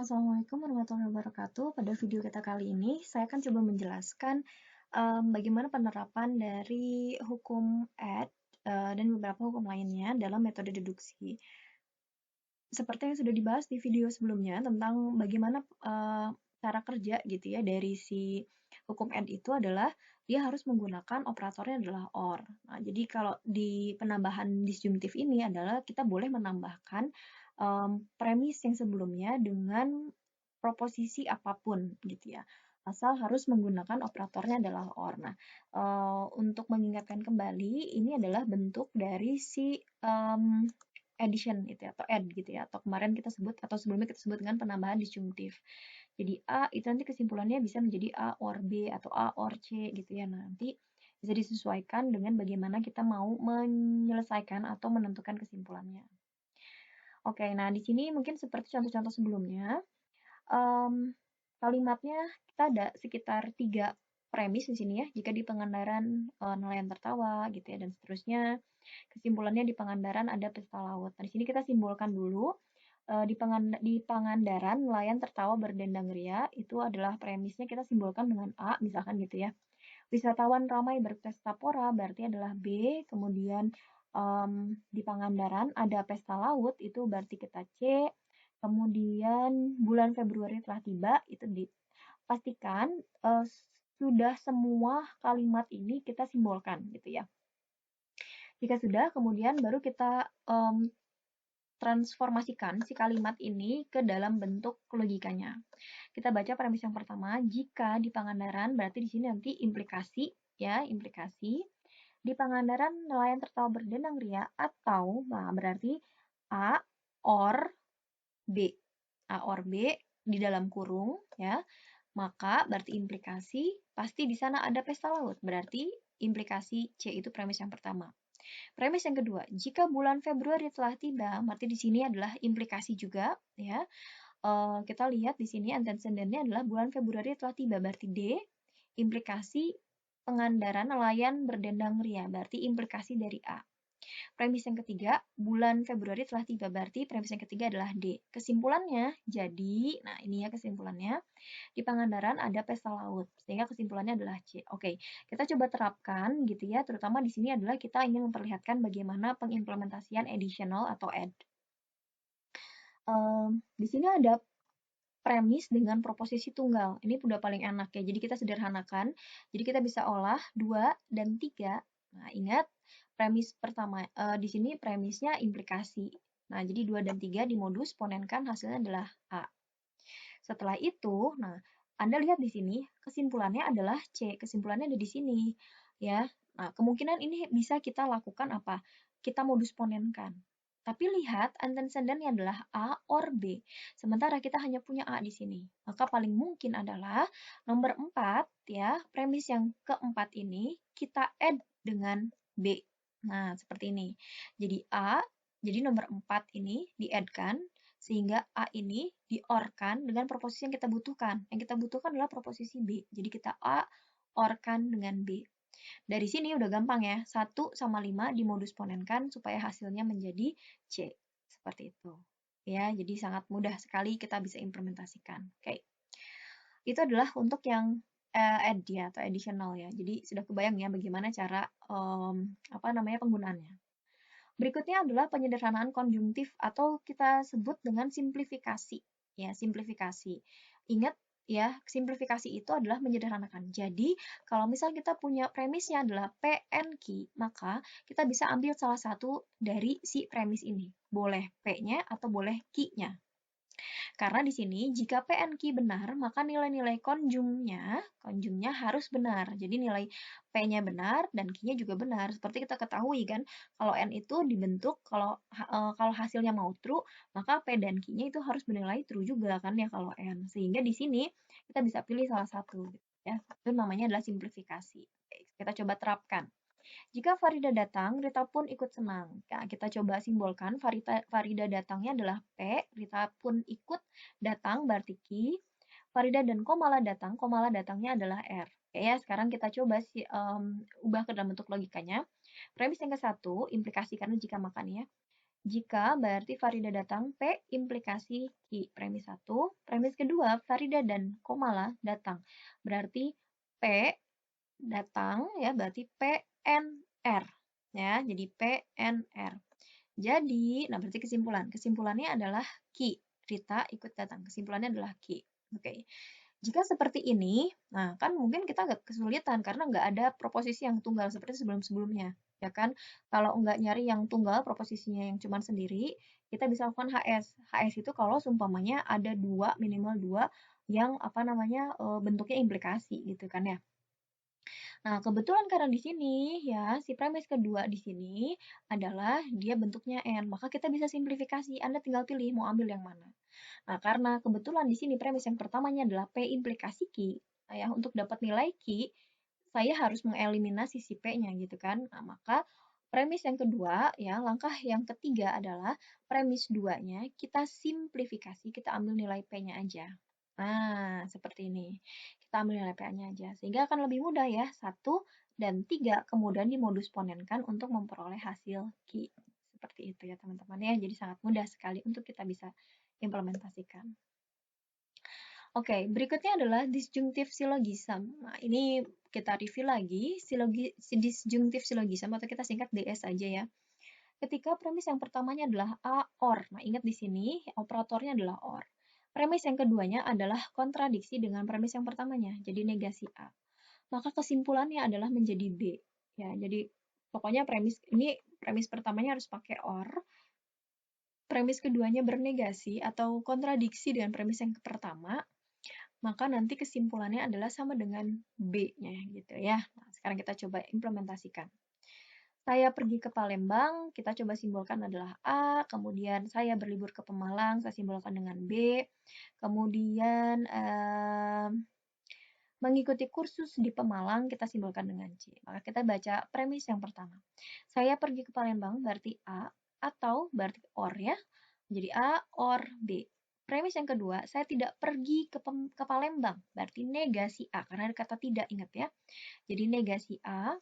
Assalamualaikum warahmatullahi wabarakatuh. Pada video kita kali ini, saya akan coba menjelaskan bagaimana penerapan dari hukum add dan beberapa hukum lainnya dalam metode deduksi. Seperti yang sudah dibahas di video sebelumnya tentang bagaimana cara kerja gitu ya dari si hukum add itu adalah dia harus menggunakan operatornya adalah OR. Nah, jadi kalau di penambahan disjuntif ini adalah kita boleh menambahkan premis yang sebelumnya dengan proposisi apapun gitu ya. Asal harus menggunakan operatornya adalah OR. Nah, untuk mengingatkan kembali, ini adalah bentuk dari si addition gitu ya, atau add gitu ya, atau kemarin kita sebut atau sebelumnya kita sebut dengan penambahan disjuntif. Jadi A itu nanti kesimpulannya bisa menjadi A or B atau A or C gitu ya. Nanti bisa disesuaikan dengan bagaimana kita mau menyelesaikan atau menentukan kesimpulannya. Oke, nah di sini mungkin seperti contoh-contoh sebelumnya, kalimatnya kita ada sekitar 3 premis di sini ya. Jika di pengandaran nelayan tertawa gitu ya dan seterusnya. Kesimpulannya di Pangandaran ada pesta laut. Nah, di sini kita simbolkan dulu di Pangandaran nelayan tertawa berdendang ria itu adalah premisnya kita simbolkan dengan A misalkan gitu ya. Wisatawan ramai berpesta pora berarti adalah B. Kemudian di Pangandaran ada pesta laut itu berarti kita C. Kemudian bulan Februari telah tiba itu dipastikan sudah semua kalimat ini kita simbolkan gitu ya. Jika sudah, kemudian baru kita transformasikan si kalimat ini ke dalam bentuk logikanya. Kita baca premis yang pertama, jika di Pangandaran berarti di sini nanti implikasi ya, implikasi. Di Pangandaran nelayan tertawa berdendang ria atau nah berarti A or B. A or B di dalam kurung ya. Maka berarti implikasi pasti di sana ada pesta laut. Berarti implikasi C itu premis yang pertama. Premis yang kedua, jika bulan Februari telah tiba, berarti di sini adalah implikasi juga, ya. Kita lihat di sini antecedennya adalah bulan Februari telah tiba, berarti D. Implikasi pengandaran nelayan berdendang ria, berarti implikasi dari A. Premis yang ketiga, bulan Februari telah tiba, berarti premis yang ketiga adalah D. Kesimpulannya, jadi, nah ini ya kesimpulannya, di Pangandaran ada pesta laut, sehingga kesimpulannya adalah C. Oke, kita coba terapkan gitu ya, terutama di sini adalah kita ingin memperlihatkan bagaimana pengimplementasian additional atau add. Di sini ada premis dengan proposisi tunggal. Ini udah paling enak ya, jadi kita sederhanakan. Jadi kita bisa olah 2 dan 3. Nah, ingat premis pertama, di sini premisnya implikasi. Nah, jadi 2 dan 3 dimodus ponenkan hasilnya adalah A. Setelah itu, nah, Anda lihat di sini, kesimpulannya adalah C. Kesimpulannya ada di sini. Ya, nah, kemungkinan ini bisa kita lakukan apa? Kita modus ponenkan. Tapi lihat, antecedennya adalah A or B. Sementara kita hanya punya A di sini. Maka paling mungkin adalah nomor 4, ya, premis yang keempat ini kita add dengan B. Nah, seperti ini. Jadi A, jadi nomor 4 ini di-add-kan, sehingga A ini di-OR-kan dengan proposisi yang kita butuhkan. Yang kita butuhkan adalah proposisi B. Jadi kita A OR-kan dengan B. Dari sini udah gampang ya, 1 sama 5 dimodus ponenkan supaya hasilnya menjadi C. Seperti itu. Ya, jadi sangat mudah sekali kita bisa implementasikan. Oke. Itu adalah untuk yang add ya, atau additional ya. Jadi sudah kebayang ya bagaimana cara penggunaannya. Berikutnya adalah penyederhanaan konjungtif atau kita sebut dengan simplifikasi. Ya, simplifikasi. Ingat ya, simplifikasi itu adalah menyederhanakan. Jadi, kalau misal kita punya premisnya adalah PNQ, maka kita bisa ambil salah satu dari si premis ini. Boleh P-nya atau boleh Q-nya. Karena di sini jika PNQ benar, maka nilai-nilai konjungnya harus benar. Jadi nilai P-nya benar dan Q-nya juga benar. Seperti kita ketahui kan, kalau N itu dibentuk kalau hasilnya mau true, maka P dan Q-nya itu harus bernilai true juga kan ya kalau N. Sehingga di sini kita bisa pilih salah satu ya. Itu namanya adalah simplifikasi. Kita coba terapkan. Jika Farida datang, Rita pun ikut senang. Nah, kita coba simbolkan Farida datangnya adalah P, Rita pun ikut datang berarti Q, Farida dan Komala datangnya adalah R. Oke ya, sekarang kita coba ubah ke dalam bentuk logikanya. Premis yang ke-1, implikasi karena jika makan ya. Jika berarti Farida datang, P implikasi Q. Premis 1. Premis kedua, Farida dan Komala datang. Berarti P datang, ya, berarti PNR. Ya, jadi PNR. Jadi, nah berarti kesimpulan. Kesimpulannya adalah Q. Rita ikut datang. Kesimpulannya adalah Q. Oke. Jika seperti ini, nah kan mungkin kita agak kesulitan karena nggak ada proposisi yang tunggal seperti sebelum-sebelumnya, ya kan? Kalau nggak nyari yang tunggal, proposisinya yang cuma sendiri, kita bisa lakukan HS. HS itu kalau seumpamanya ada dua, minimal dua, yang apa namanya, bentuknya implikasi gitu kan ya. Nah, kebetulan karena di sini ya, si premis kedua di sini adalah dia bentuknya N, maka kita bisa simplifikasi. Anda tinggal pilih mau ambil yang mana. Nah, karena kebetulan di sini premis yang pertamanya adalah P implikasi Q, nah ya, untuk dapat nilai Q, saya harus mengeliminasi si P-nya gitu kan. Nah, maka premis yang kedua, ya, langkah yang ketiga adalah premis 2-nya kita simplifikasi, kita ambil nilai P-nya aja. Nah, seperti ini. Kita ambil nilai PA-nya aja. Sehingga akan lebih mudah ya. 1 dan 3 kemudian dimodus ponenkan untuk memperoleh hasil Q. Seperti itu ya teman-teman ya. Jadi sangat mudah sekali untuk kita bisa implementasikan. Oke, berikutnya adalah disjunctive syllogism. Nah, ini kita review lagi, disjunctive syllogism atau kita singkat DS aja ya. Ketika premis yang pertamanya adalah A, OR. Nah, ingat di sini operatornya adalah OR. Premis yang keduanya adalah kontradiksi dengan premis yang pertamanya, jadi negasi A. Maka kesimpulannya adalah menjadi B. Ya, jadi pokoknya premis pertamanya harus pakai OR, premis keduanya bernegasi atau kontradiksi dengan premis yang pertama, maka nanti kesimpulannya adalah sama dengan B-nya gitu ya. Nah, sekarang kita coba implementasikan. Saya pergi ke Palembang, kita coba simbolkan adalah A, kemudian saya berlibur ke Pemalang, saya simbolkan dengan B, kemudian mengikuti kursus di Pemalang, kita simbolkan dengan C. Maka kita baca premis yang pertama. Saya pergi ke Palembang, berarti A, atau berarti OR ya, jadi A, OR, B. Premis yang kedua, saya tidak pergi ke Palembang, berarti negasi A, karena ada kata tidak, ingat ya. Jadi negasi A,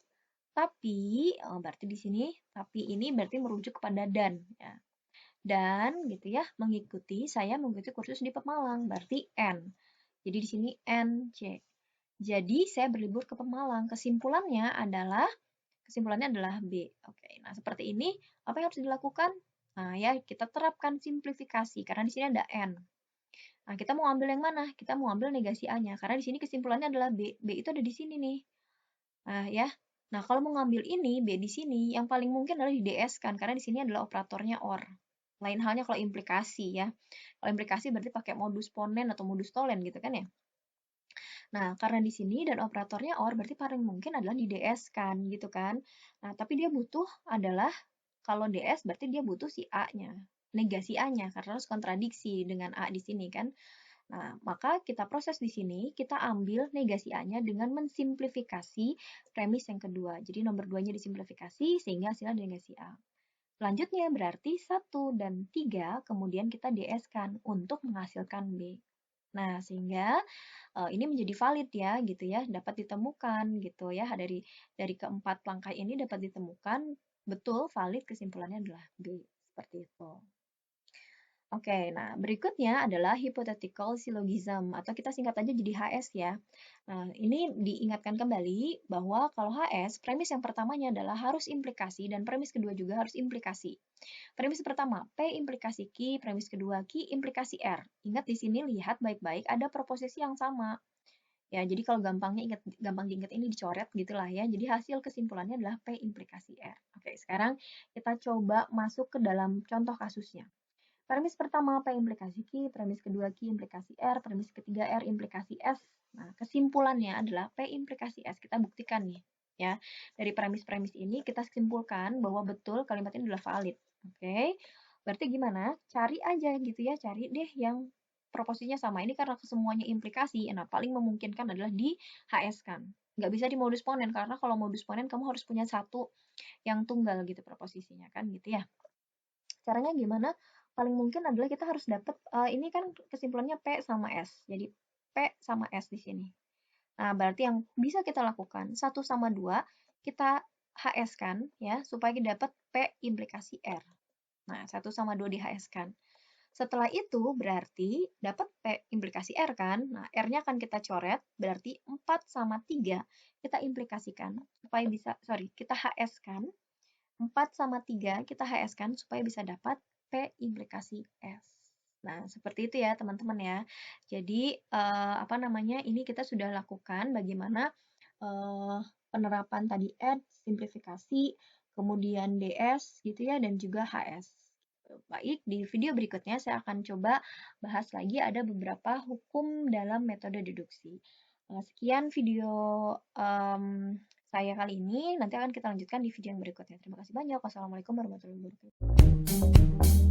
tapi berarti di sini tapi ini berarti merujuk kepada dan ya. Dan gitu ya, saya mengikuti kursus di Pemalang, berarti N. Jadi di sini NC. Jadi saya berlibur ke Pemalang. Kesimpulannya adalah B. Oke. Nah, seperti ini apa yang harus dilakukan? Nah, ya kita terapkan simplifikasi karena di sini ada N. Nah, kita mau ambil yang mana? Kita mau ambil negasi A-nya karena di sini kesimpulannya adalah B. B itu ada di sini nih. Nah, ya. Nah, kalau mau ngambil ini, B di sini, yang paling mungkin adalah di DS kan, karena di sini adalah operatornya OR. Lain halnya kalau implikasi ya. Kalau implikasi berarti pakai modus ponen atau modus tolen gitu kan ya. Nah, karena di sini dan operatornya OR berarti paling mungkin adalah di DS kan gitu kan. Nah, tapi dia butuh adalah kalau DS berarti dia butuh si A-nya, negasi A-nya karena harus kontradiksi dengan A di sini kan. Nah, maka kita proses di sini, kita ambil negasi A-nya dengan mensimplifikasi premis yang kedua. Jadi nomor 2-nya disimplifikasi sehingga hasilnya negasi A. Selanjutnya berarti 1 dan 3 kemudian kita DS-kan untuk menghasilkan B. Nah, sehingga ini menjadi valid ya gitu ya, dapat ditemukan gitu ya. Dari keempat langkah ini dapat ditemukan betul valid kesimpulannya adalah B. Seperti itu. Oke, nah berikutnya adalah hypothetical syllogism atau kita singkat aja jadi HS ya. Nah, ini diingatkan kembali bahwa kalau HS, premis yang pertamanya adalah harus implikasi dan premis kedua juga harus implikasi. Premis pertama, P implikasi Q, premis kedua Q implikasi R. Ingat di sini lihat baik-baik ada proposisi yang sama. Ya, jadi kalau gampang diingat ini dicoret gitulah ya. Jadi hasil kesimpulannya adalah P implikasi R. Oke, sekarang kita coba masuk ke dalam contoh kasusnya. Premis pertama P implikasi Q, premis kedua Q implikasi R, premis ketiga R implikasi S. Nah, kesimpulannya adalah P implikasi S. Kita buktikan nih, ya. Dari premis-premis ini kita simpulkan bahwa betul kalimat ini adalah valid. Oke. Berarti gimana? Cari aja gitu ya, cari deh yang proposisinya sama. Ini karena kesemuanya implikasi, nah paling memungkinkan adalah di HS kan. Nggak bisa di modus ponen, karena kalau modus ponen kamu harus punya satu yang tunggal gitu proposisinya kan gitu ya. Caranya gimana? Paling mungkin adalah kita harus dapat ini kan kesimpulannya P sama S. Jadi P sama S di sini. Nah, berarti yang bisa kita lakukan 1 sama 2 kita HS kan ya supaya kita dapat P implikasi R. Nah, 1 sama 2 di-HS-kan. Setelah itu berarti dapat P implikasi R kan? Nah, R-nya akan kita coret, berarti 4 sama 3 kita implikasikan supaya bisa, kita HS-kan. 4 sama 3 kita HS-kan supaya bisa dapat P implikasi S. Nah, seperti itu ya teman-teman ya. Jadi, apa namanya, ini kita sudah lakukan bagaimana penerapan tadi add, simplifikasi, kemudian DS gitu ya, dan juga HS. Baik, di video berikutnya saya akan coba bahas lagi ada beberapa hukum dalam metode deduksi. Sekian video saya kali ini, nanti akan kita lanjutkan di video yang berikutnya. Terima kasih banyak. Wassalamualaikum warahmatullahi wabarakatuh.